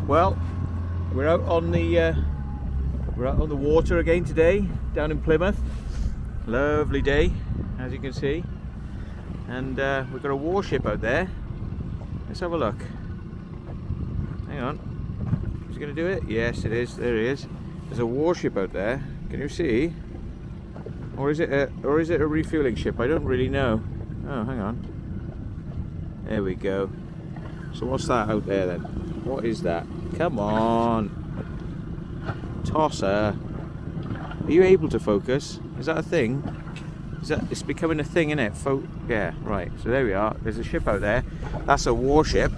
Well, we're out on the water again today, down in Plymouth. Lovely day, as you can see, and we've got a warship out there. Let's have a look. Hang on, is it going to do it? Yes, it is. There it is. There's a warship out there. Can you see? Or is it a refueling ship? I don't really know. Oh, hang on. There we go. So what's that out there then? What is that? Come on, tosser. Are you able to focus? Is that a thing? It's becoming a thing, isn't it? Yeah, right. So there we are. There's a ship out there. That's a warship.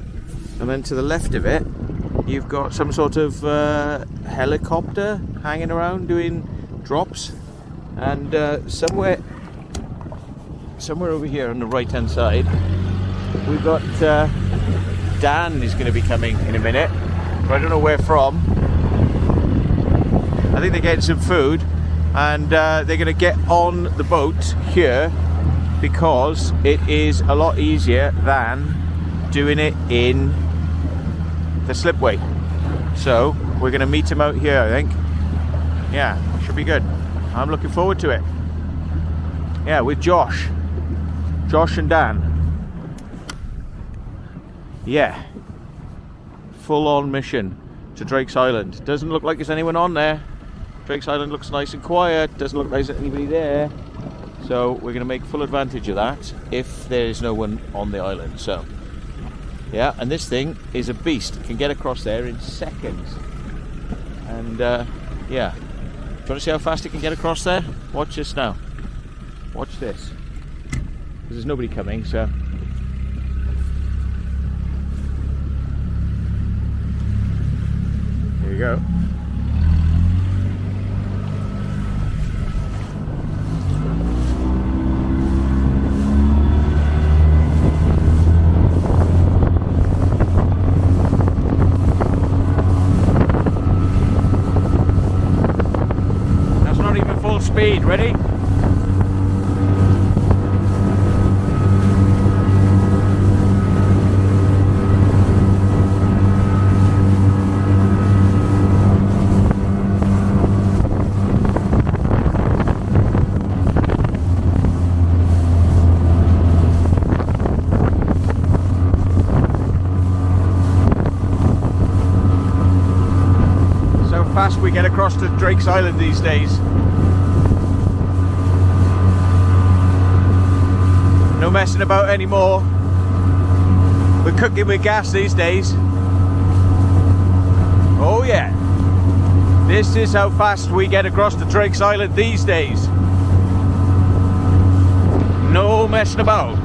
And then to the left of it, you've got some sort of helicopter hanging around doing drops. And somewhere over here on the right-hand side, we've got Dan is going to be coming in a minute. But I don't know where from. I think they're getting some food, and they're going to get on the boat here because it is a lot easier than doing it in the slipway. So we're going to meet him out here, I think. Yeah, should be good. I'm looking forward to it. Yeah, with Josh and Dan. Yeah, full-on mission to Drake's Island. Doesn't look like there's anyone on there. Drake's Island looks nice and quiet. Doesn't look like there's anybody there. So we're going to make full advantage of that if there is no one on the island. So yeah, and this thing is a beast. It can get across there in seconds. And yeah, do you want to see how fast it can get across there? Watch this now. Watch this. Because there's nobody coming, so. Here you go. That's not even full speed. Ready? Fast we get across to Drake's Island these days. No messing about anymore. We're cooking with gas these days. Oh yeah. This is how fast we get across to Drake's Island these days. No messing about.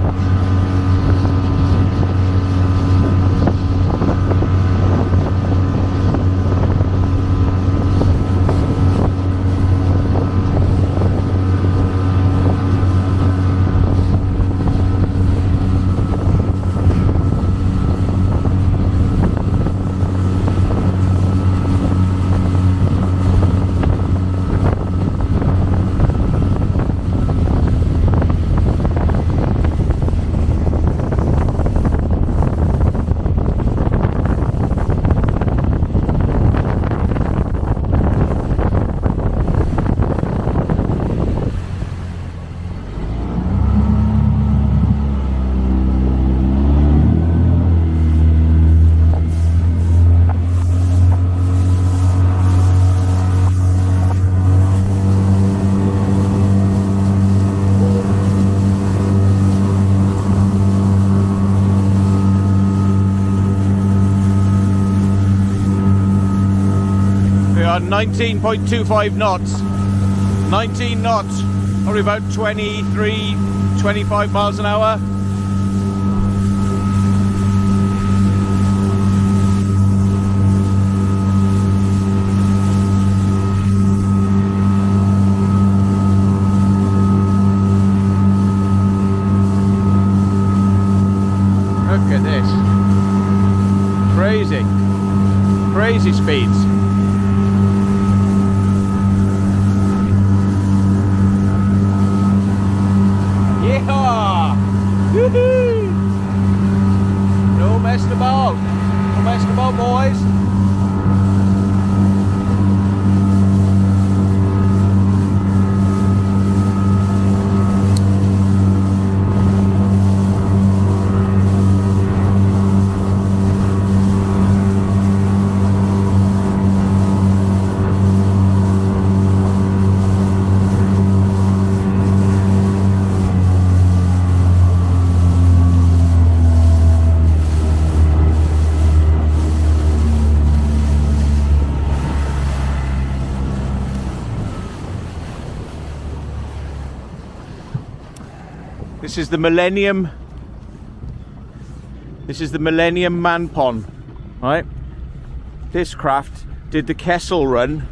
We are 19.25 knots. 19 knots, probably about 23, 25 miles an hour. Look at this. Crazy. Crazy speeds. Yeah! Woohoo! No messing about. No messing about, boys. This is the Millennium. This is the Millennium Manpon, right? This craft did the Kessel run,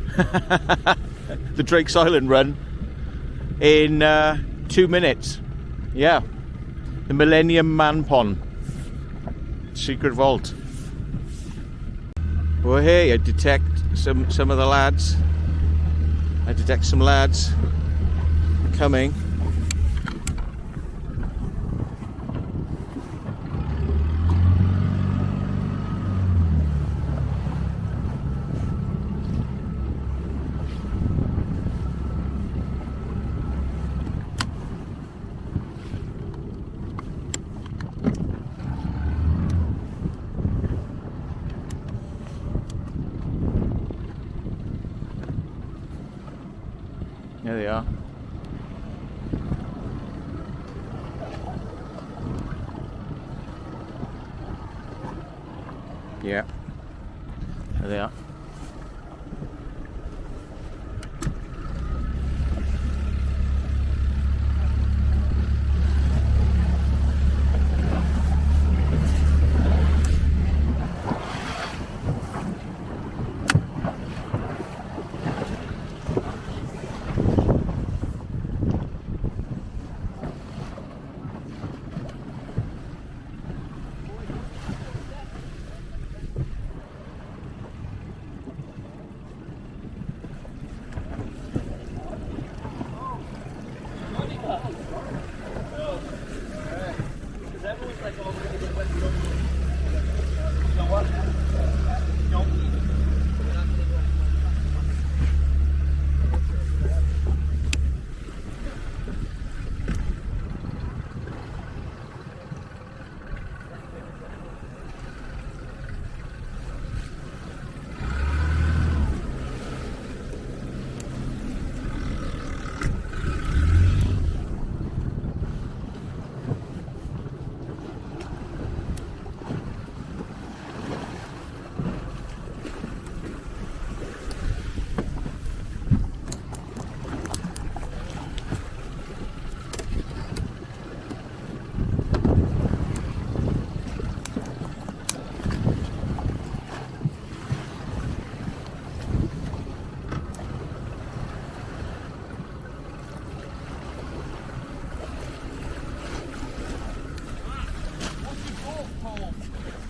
the Drake's Island run, in 2 minutes. Yeah, the Millennium Manpon. Secret Vault. Well, here I detect some of the lads. I detect some lads coming. There they are. Yeah, there they are.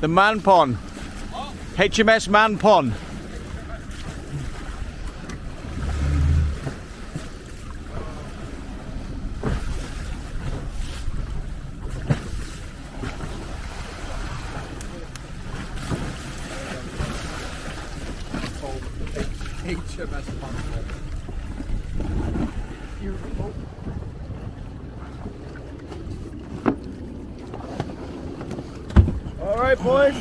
The Manpon. HMS Manpon. HMS Manpon. All right, boys.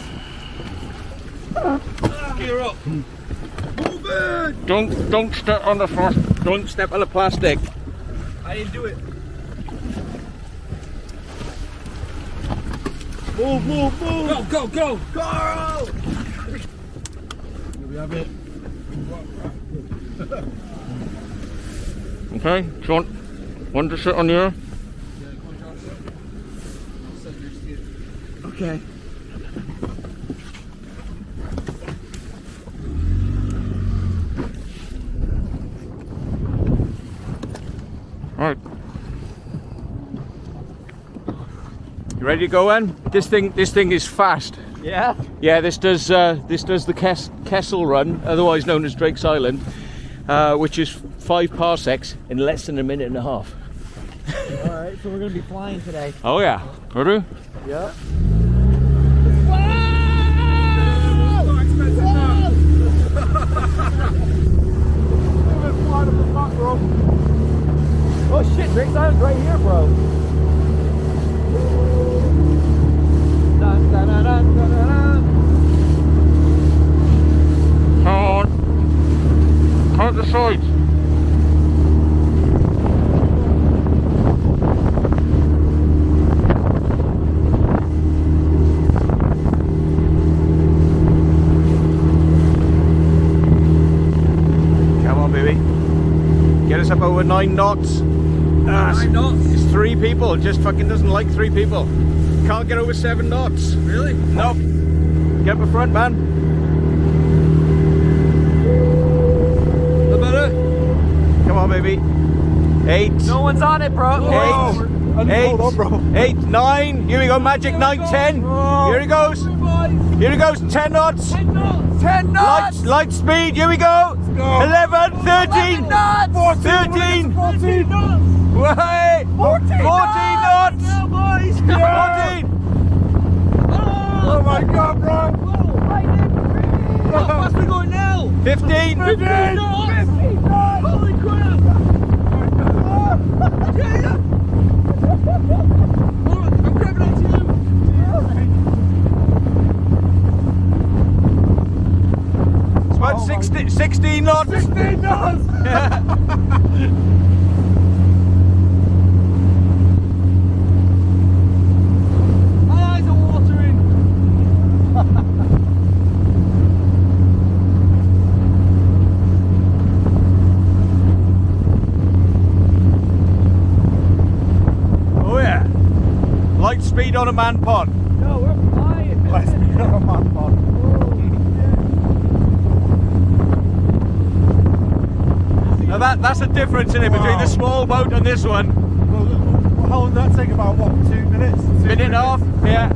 Gear up. Move it. Don't step on the first. Don't step on the plastic. I didn't do it. Move, move, move. Go, go, go. Carl. We have it. Okay, do you want to sit on here? Okay. All right. You ready to go, then? This thing is fast. Yeah. Yeah, this does the Kessel run, otherwise known as Drake's Island, which is 5 parsecs in less than a minute and a half. All right, so we're gonna be flying today. Oh yeah, ready? Yep. Oh shit, Drake's Island's right here, bro. Dun, dun, dun, dun, dun, dun. Count the sides. Come on, baby. Get us up over 9 knots. It's 3 people. It just fucking doesn't like 3 people. Can't get over 7 knots. Really? Nope. Get up the front, man. The better? Come on, baby. 8. No one's on it, bro. 8, 8, 9. Here we go, magic 9, 10. Here he goes. Here he goes, 10 knots. 10 knots. Light speed, here we go. 11, 13, 13. 14 knots. Wait. 14 knots. 14. Oh my god, bro. How fast we going now? 15. 15 knots. 15 knots. Holy crap. I'm grabbing onto you. It's about 16 knots. 16 knots. My eyes are watering. Oh yeah. Light speed on a man pod. No, we're flying. Light speed on a man pod. Now that's a difference in it between the small boat and this one. Well, how long did that take? About what, 2 minutes? Minute and a half, yeah.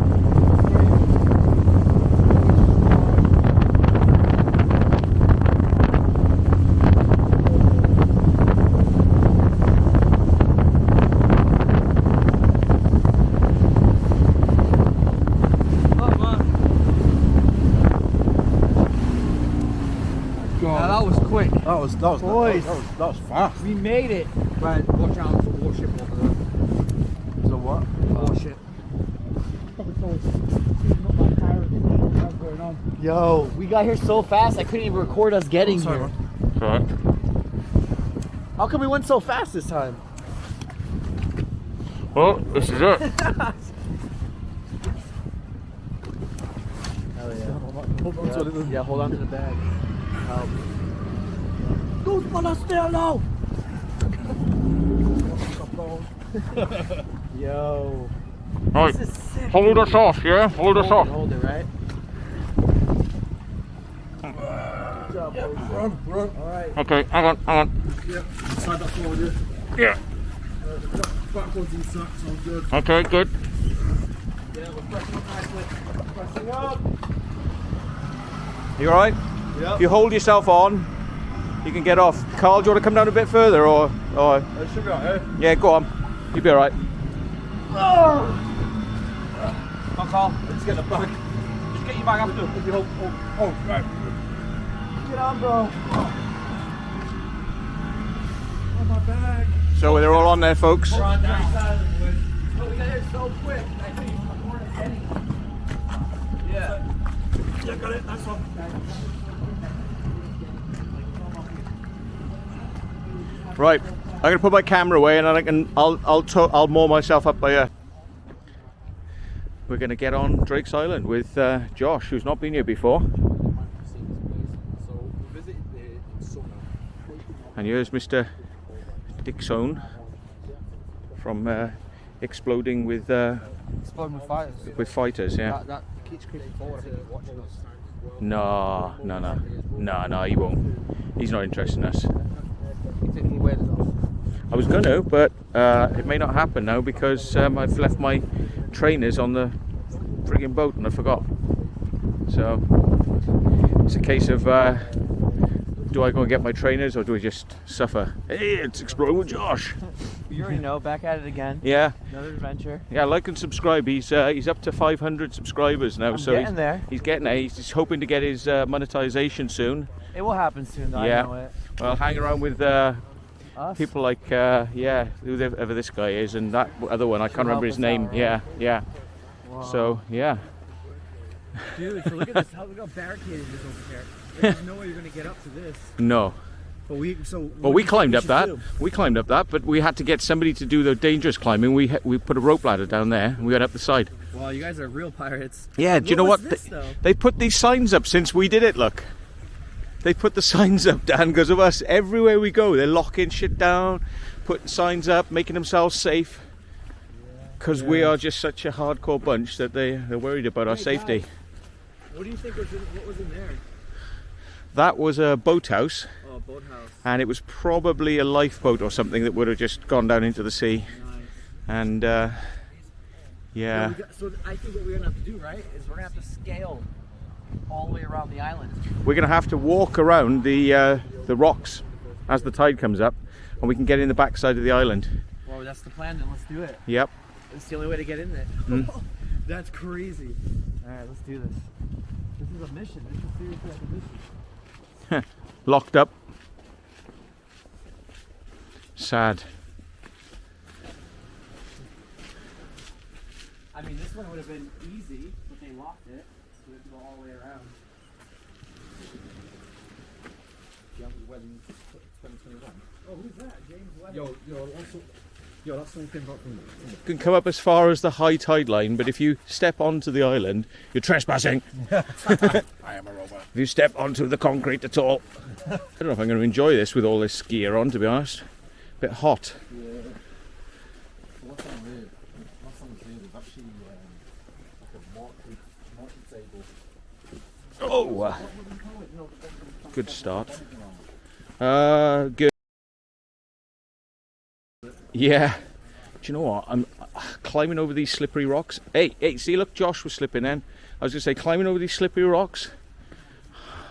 That was quick. That was fast. We made it. Right, watch out for warship over there. So what? Warship. Yo. We got here so fast I couldn't even record us getting here. Right. How come we went so fast this time? Well, this is it. Hell yeah. Hold on to it. Yeah, hold on to the bag. Help. Don't want us there now. Yo. Right. This is sick. Hold us off, yeah? Hold us off. Hold it, right? Run. Alright. Okay, hang on. Yeah. Slide that forward, yeah. Yeah. Backwards and sounds good. Okay, good. Yeah, we're pressing up nicely. Pressing up. You alright? Yeah. If you hold yourself on, you can get off. Carl, do you want to come down a bit further or? It should be right here. Yeah, go on. You'll be alright. Oh, Carl, let's get the bag. Just get your bag after. If you hold. Oh, right. Get on, bro. Oh, my bag. So they're all on there, folks. We're on that side of the woods. But we got here so quick. I think we're heading. Yeah. Yeah, got it. Nice one. Right, I'm gonna put my camera away and I'll moor myself up by here. We're gonna get on Drake's Island with Josh, who's not been here before. And here's Mr. Dixon from Exploding with Exploding with fighters. fighters, yeah. That keeps creeping forward. I think he's watching us. No, he won't. He's not interested in us. He waited off. I was gonna, but it may not happen now because I've left my trainers on the friggin' boat and I forgot. So it's a case of do I go and get my trainers or do I just suffer? Hey, it's Exploring with Josh. You already know, back at it again. Yeah, Another adventure. yeah. Like and subscribe. He's up to 500 subscribers now, I'm so getting there. He's getting there. He's hoping to get his monetization soon. It will happen soon, though. Yeah. I know it. Well, hang around with Us? people like whoever this guy is and that other one. I can't remember his name. Help us out, Yeah. Wow. So yeah. Dude, so look at this. Look how barricaded it is over here. There's no way you're gonna get up to this. No. But we climbed up that. We climbed up that, but we had to get somebody to do the dangerous climbing. We put a rope ladder down there and we went up the side. Wow, you guys are real pirates. Yeah, do you know what? This, though? They put these signs up since we did it, look. They put the signs up, Dan, because of us. Everywhere we go, they're locking shit down, putting signs up, making themselves safe, because we are just such a hardcore bunch that they're worried about our safety. Guys, what do you think was what was in there? That was a boathouse, Oh, boathouse. and it was probably a lifeboat or something that would have just gone down into the sea. Nice. And yeah. So I think what we're gonna have to do, right, is we're gonna have to scale all the way around the island. We're going to have to walk around the rocks as the tide comes up, and we can get in the backside of the island. Well, that's the plan. Then let's do it. Yep. It's the only way to get in there. Mm. That's crazy. All right, let's do this. This is a mission. This is seriously like a mission. Locked up. Sad. I mean, this one would have been easy, but they locked it, so we have to go all the way around. Young's wedding 2021. Oh, who's that? James Wedding. Yo, that's something about from You can come up as far as the high tide line, but if you step onto the island, you're trespassing. I am a robot. If you step onto the concrete at all. I don't know if I'm going to enjoy this with all this gear on, to be honest. A bit hot. Yeah. What's on there? What's on there? There's actually like a mortar table. Oh, good start. Good. Yeah. Do you know what? I'm climbing over these slippery rocks. Hey, see, look, Josh was slipping then. I was going to say, climbing over these slippery rocks.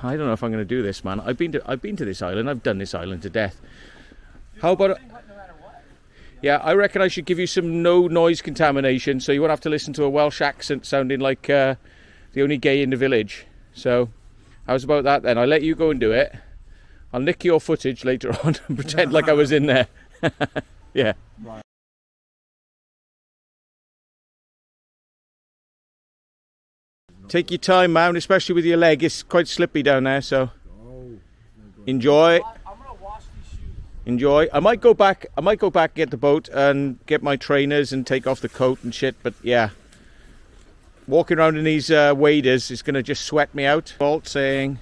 I don't know if I'm going to do this, man. I've been to this island. I've done this island to death. How about yeah, I reckon I should give you some no noise contamination, so you won't have to listen to a Welsh accent sounding like the only gay in the village. So, how's about that then? I'll let you go and do it. I'll nick your footage later on and pretend like I was in there. Yeah. Right. Take your time, man, especially with your leg. It's quite slippy down there, so enjoy. I'm gonna wash these shoes. Enjoy. I might go back, get the boat and get my trainers and take off the coat and shit, but yeah. Walking around in these waders is going to just sweat me out. Vault saying,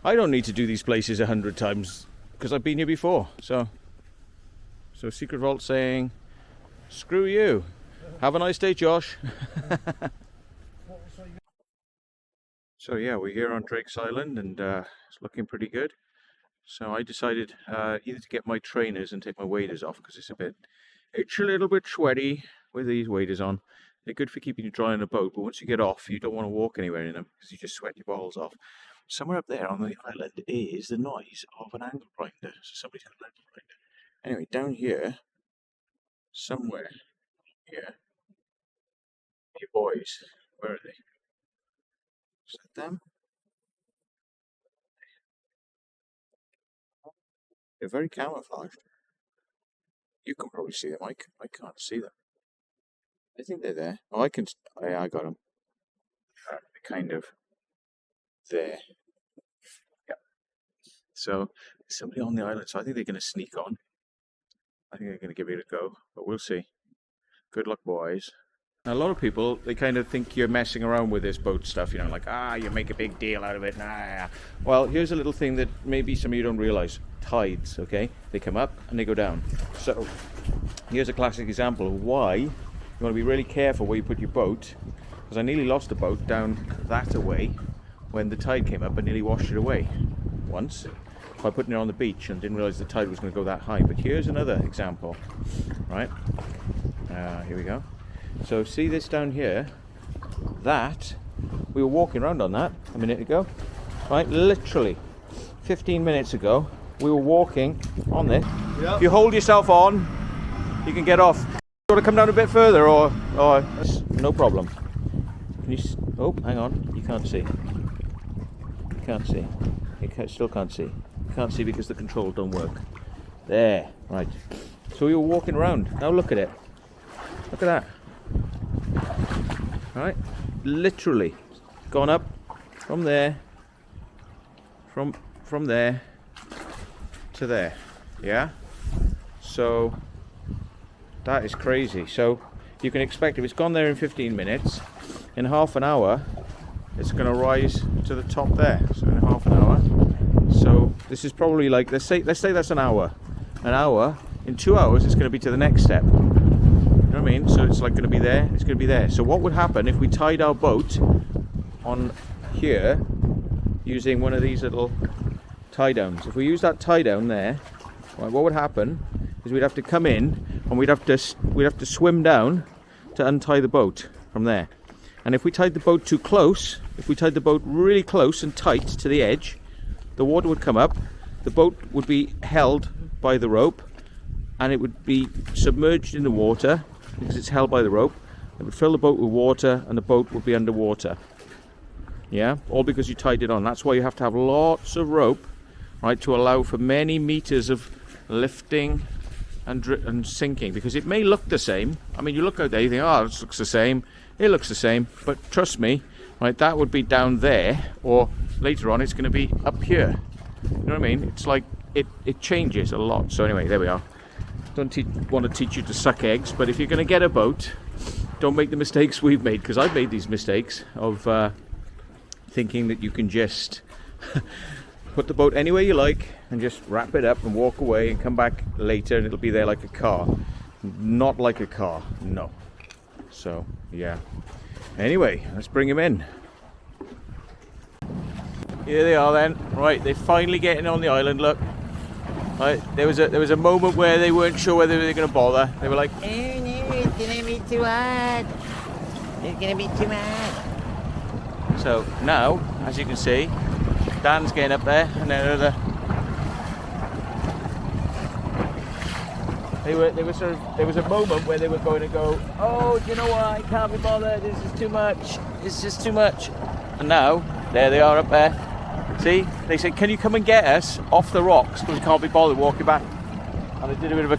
I don't need to do these places 100 times because I've been here before. So Secret Vault saying, screw you. Have a nice day, Josh. So yeah, we're here on Drake's Island and it's looking pretty good. So I decided either to get my trainers and take my waders off because it's a little bit sweaty with these waders on. They're good for keeping you dry on a boat, but once you get off, you don't want to walk anywhere in them because you just sweat your balls off. Somewhere up there on the island is the noise of an angle grinder. So somebody's got an angle grinder. Anyway, down here, somewhere here, you boys, where are they? Is that them? They're very camouflaged. You can probably see them. I can't see them. I think they're there. Oh, I can. I got them. They're kind of there. Yeah. So there's somebody on the island. So I think they're going to sneak on. I think they're going to give it a go, but we'll see. Good luck, boys. Now, a lot of people, they kind of think you're messing around with this boat stuff, you know, like, you make a big deal out of it. Nah. Well, here's a little thing that maybe some of you don't realize. Tides, okay? They come up and they go down. So here's a classic example of why you want to be really careful where you put your boat, because I nearly lost the boat down that away when the tide came up and nearly washed it away once by putting it on the beach and didn't realize the tide was going to go that high. But here's another example, right? Here we go. So see this down here, that we were walking around on that a minute ago, right? Literally 15 minutes ago we were walking on this. Yep. If you hold yourself on, you can get off. You want to come down a bit further, or no problem. Can you? Oh, hang on. You can't see. You can't see. Still can't see. You can't see because the controls don't work. There, right. So we were walking around. Now look at it. Look at that. Right, literally gone up from there, from there to there. Yeah. So that is crazy. So you can expect if it's gone there in 15 minutes, in half an hour it's going to rise to the top there. So in half an hour. So this is probably like, let's say that's an hour. An hour in 2 hours it's going to be to the next step. You know what I mean? So it's like going to be there, it's going to be there. So what would happen if we tied our boat on here using one of these little tie downs? If we use that tie down there, right, what would happen is we'd have to come in and we'd have to swim down to untie the boat from there. And if we tied the boat too close, if we tied the boat really close and tight to the edge, the water would come up, the boat would be held by the rope, and it would be submerged in the water because it's held by the rope. It would fill the boat with water and the boat would be underwater. Yeah, all because you tied it on. That's why you have to have lots of rope, right, to allow for many meters of lifting and sinking, because it may look the same. I mean, you look out there, you think, oh, this looks the same, it looks the same, but trust me, right, that would be down there, or later on it's going to be up here. You know what I mean? It's like it changes a lot. So anyway, there we are. Don't want to teach you to suck eggs, but if you're going to get a boat, don't make the mistakes we've made, because I've made these mistakes of thinking that you can just put the boat anywhere you like and just wrap it up and walk away and come back later and it'll be there like a car. Not like a car, no. So yeah, anyway, let's bring him in. Here they are then. Right, they're finally getting on the island. Look, right, there was a moment where they weren't sure whether they were going to bother. They were like, Oh no, it's gonna be too hard. It's gonna be too hard. so now, as you can see, Dan's getting up there, and then there was a moment where they were going to go, oh, do you know what, I can't be bothered, this is too much, it's just too much. And now, there they are up there. See, they said, can you come and get us off the rocks, because we can't be bothered walking back. And I did a bit of a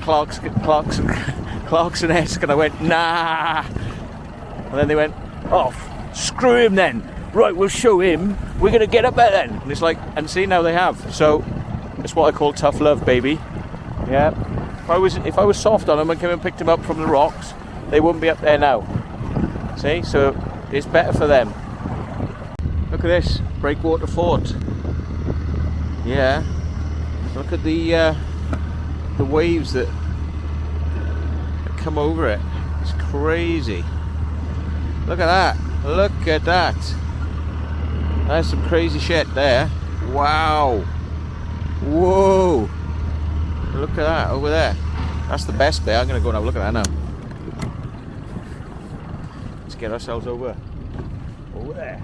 Clarkson-esque, and I went, nah. And then they went, oh, screw him then. Right, we'll show him. We're going to get up there then. And it's like, and see, now they have. So, that's what I call tough love, baby. Yeah. If I was soft on them and came and picked them up from the rocks, they wouldn't be up there now. See, so it's better for them. Look at this, breakwater fort. Yeah. Look at the waves that come over it. It's crazy. Look at that. Look at that. That's some crazy shit there. Wow. Whoa. Look at that over there. That's the best bit. I'm going to go and have a look at that now. Let's get ourselves over there.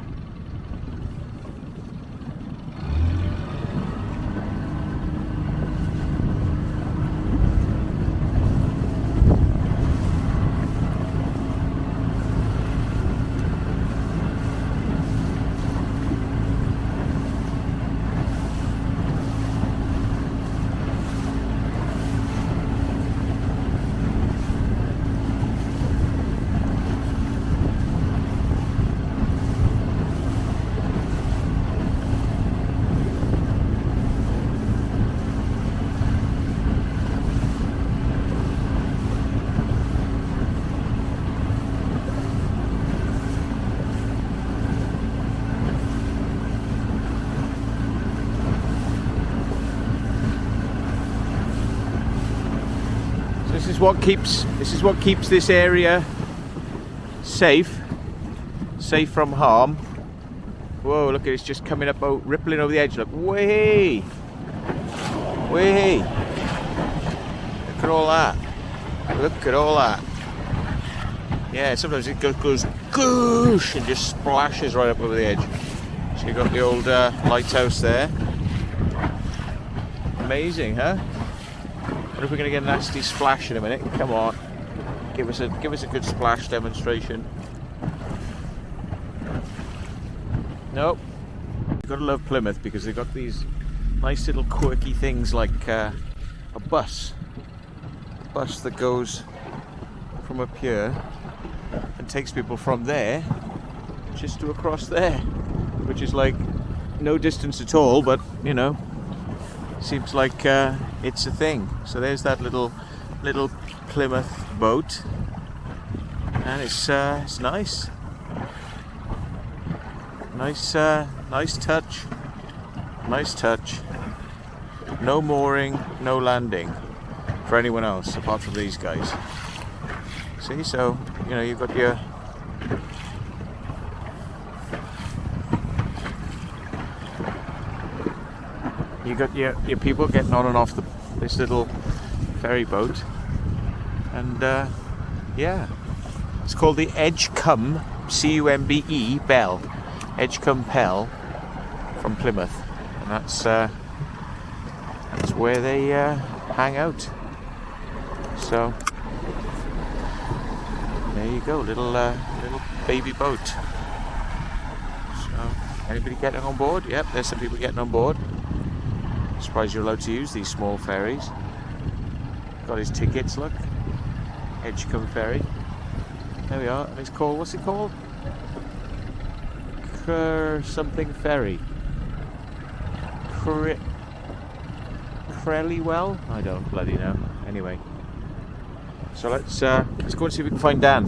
This is what keeps this area safe from harm. Whoa, look at it, it's just coming up, rippling over the edge. Look, way. Look at all that. Look at all that. Yeah, sometimes it goes goosh and just splashes right up over the edge. So you've got the old lighthouse there. Amazing, huh? I wonder if we're going to get a nasty splash in a minute. Come on, give us a good splash demonstration. Nope. You've got to love Plymouth because they've got these nice little quirky things like a bus that goes from up here and takes people from there just to across there, which is like no distance at all, but you know, seems like it's a thing. So there's that little Plymouth boat, and it's nice. Nice touch. No mooring, no landing. for anyone else apart from these guys. See, so you know, you've got your people getting on and off this little ferry boat, and yeah, it's called the Edgecumbe, C-U-M-B-E, Bell, Edgecumbe Bell, from Plymouth, and that's where they hang out. So there you go, little baby boat. So anybody getting on board? Yep, there's some people getting on board. Surprised you're allowed to use these small ferries. Got his tickets, look. Edgecumbe Ferry. There we are. And it's called, what's it called? Something Ferry. Crellywell? I don't bloody know. Anyway. So let's go and see if we can find Dan.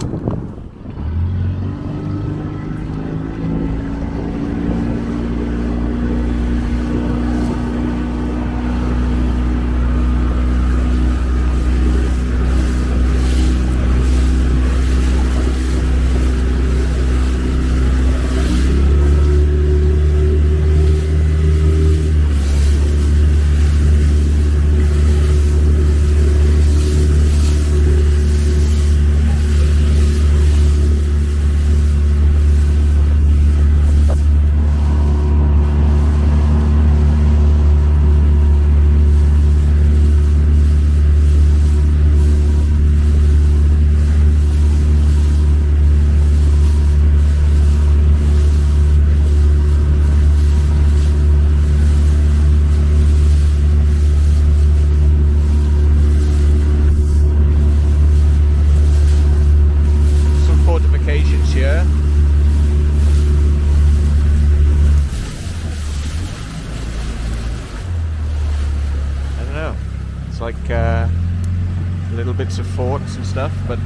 Little bits of forts and stuff, but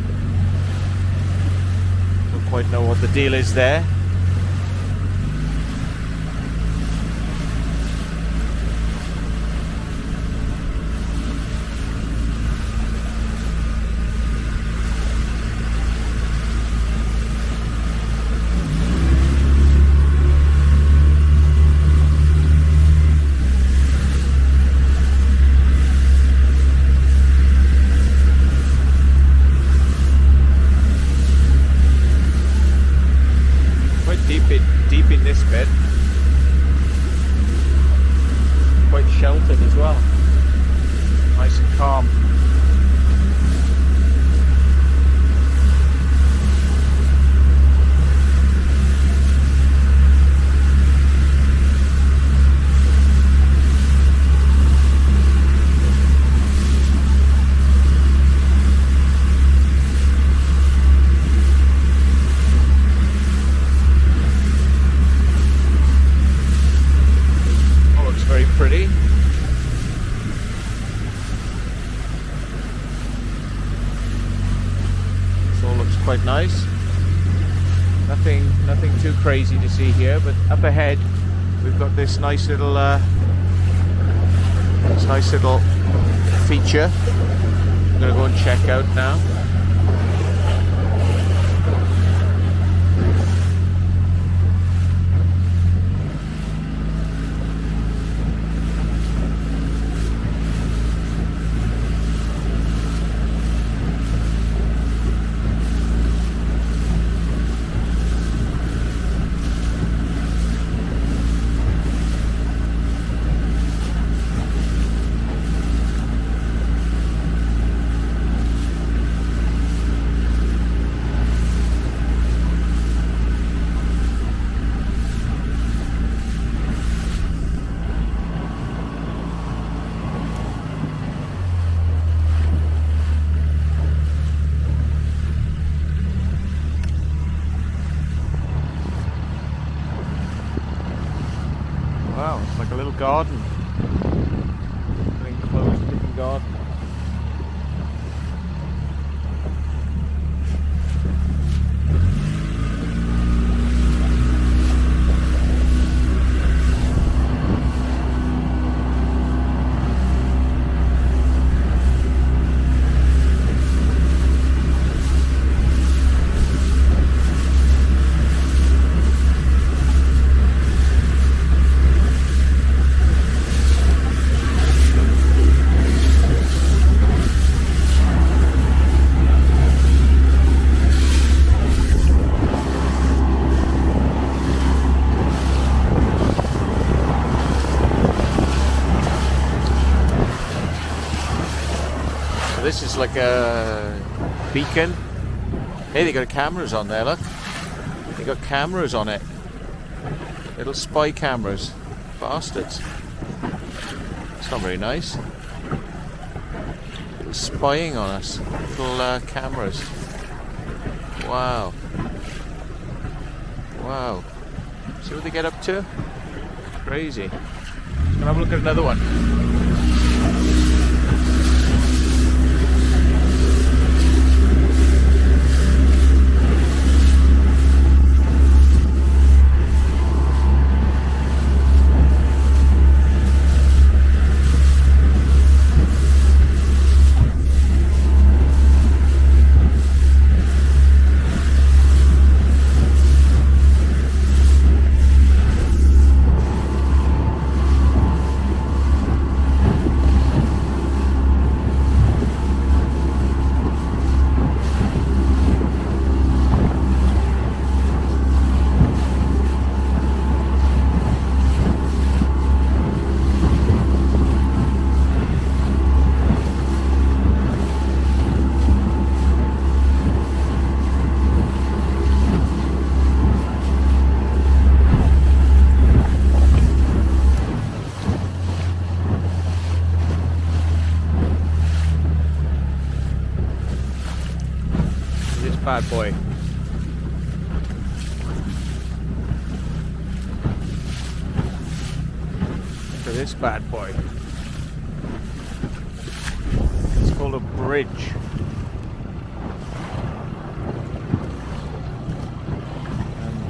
don't quite know what the deal is there. Deep in this bit, quite sheltered as well, nice and calm. Pretty. This all looks quite nice. Nothing too crazy to see here, but up ahead we've got this nice little feature. I'm gonna go and check out now. Wow, it's like a little garden. An enclosed little garden. this is like a beacon. Hey, they got cameras on there, look. They got cameras on it. Little spy cameras. Bastards. It's not very nice. Little spying on us. Little cameras. Wow. Wow. See what they get up to? Crazy. Let's go have a look at another one. Bad boy. Look at this bad boy. It's called a bridge.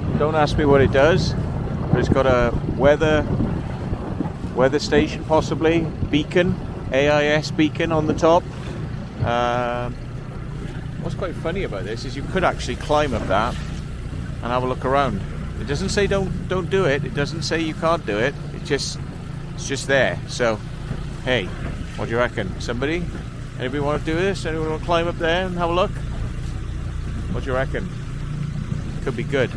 And don't ask me what it does, but it's got a weather station, possibly beacon, AIS beacon on the top. What's quite funny about this is you could actually climb up that and have a look around. It doesn't say don't do it. It doesn't say you can't do it. It's just there. So, hey, what do you reckon? Anybody want to do this? Anyone want to climb up there and have a look? What do you reckon? Could be good.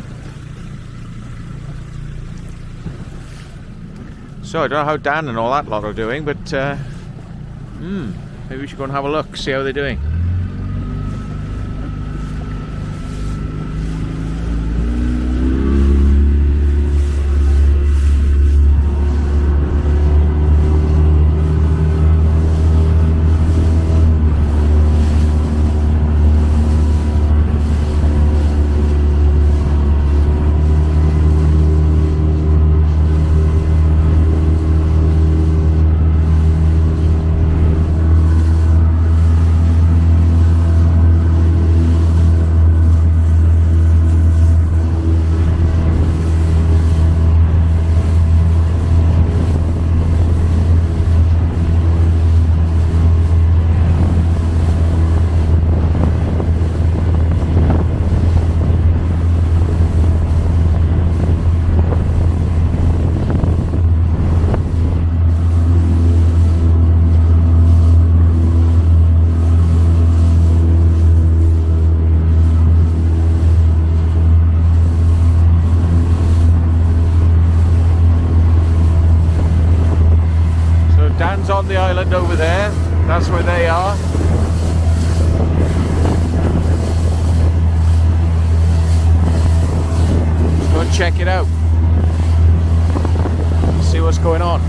So I don't know how Dan and all that lot are doing, but maybe we should go and have a look, see how they're doing. On the island over there, that's where they are. Let's go and check it out, see what's going on.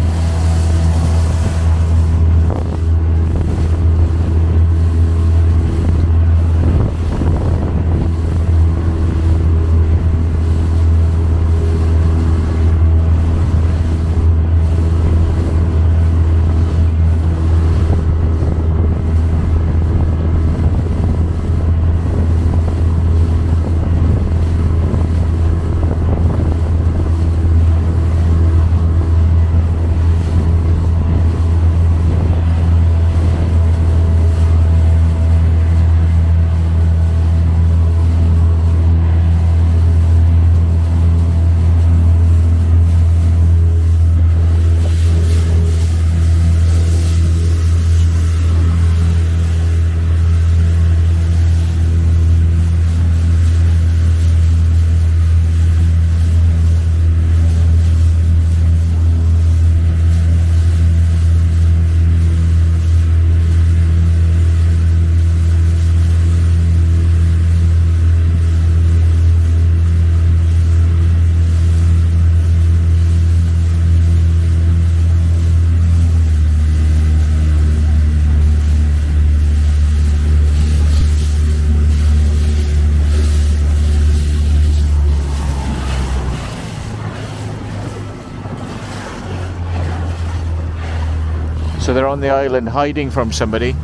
So they're on the island hiding from somebody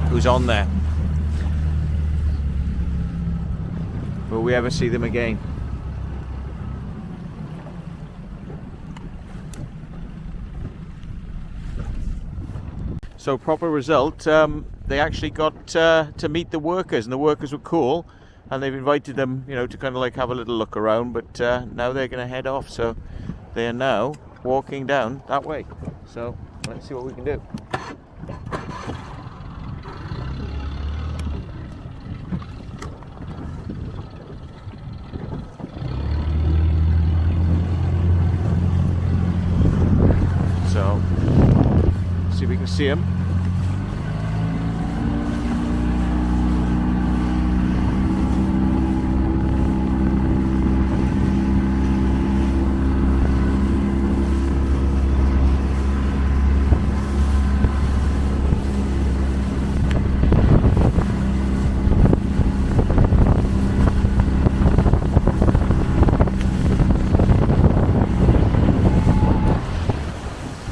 who's on there. Will we ever see them again? So proper result, they actually got to meet the workers, and the workers were cool, and they've invited them, you know, to kind of like have a little look around, but now they're going to head off, so they are now walking down that way. So let's see what we can do. So see if we can see him.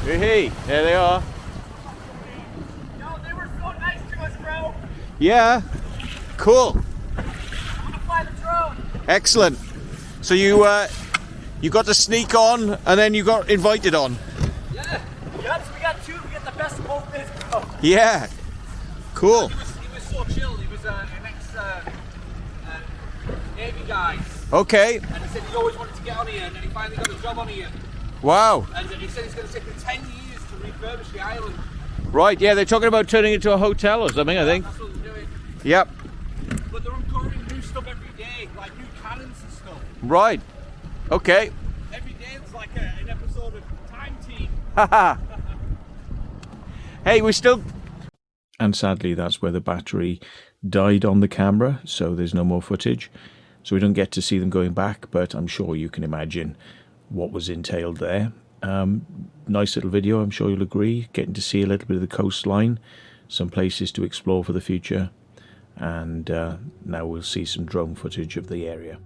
Hey, there they are. Yo, they were so nice to us, bro. Yeah, cool. I want to fly the drone. Excellent. So you got to sneak on, and then you got invited on. Yeah. Yep, so we got two. We got the best of both days, bro. Yeah, cool. He was so chill. He was an ex-Navy guy. Okay. And he said he always wanted to get on here, and then he finally got a job on here. Wow. And he said he's going to take him 10 years to refurbish the island. Right. Yeah, they're talking about turning it into a hotel or something, I think. That's what they're doing. Yep. But they're uncovering new stuff every day, like new cannons and stuff. Right. Okay. Every day it's like an episode of Time Team. Haha. Hey, we still. And sadly, that's where the battery died on the camera, so there's no more footage. So we don't get to see them going back, but I'm sure you can imagine what was entailed there. Nice little video, I'm sure you'll agree. Getting to see a little bit of the coastline, some places to explore for the future, and now we'll see some drone footage of the area.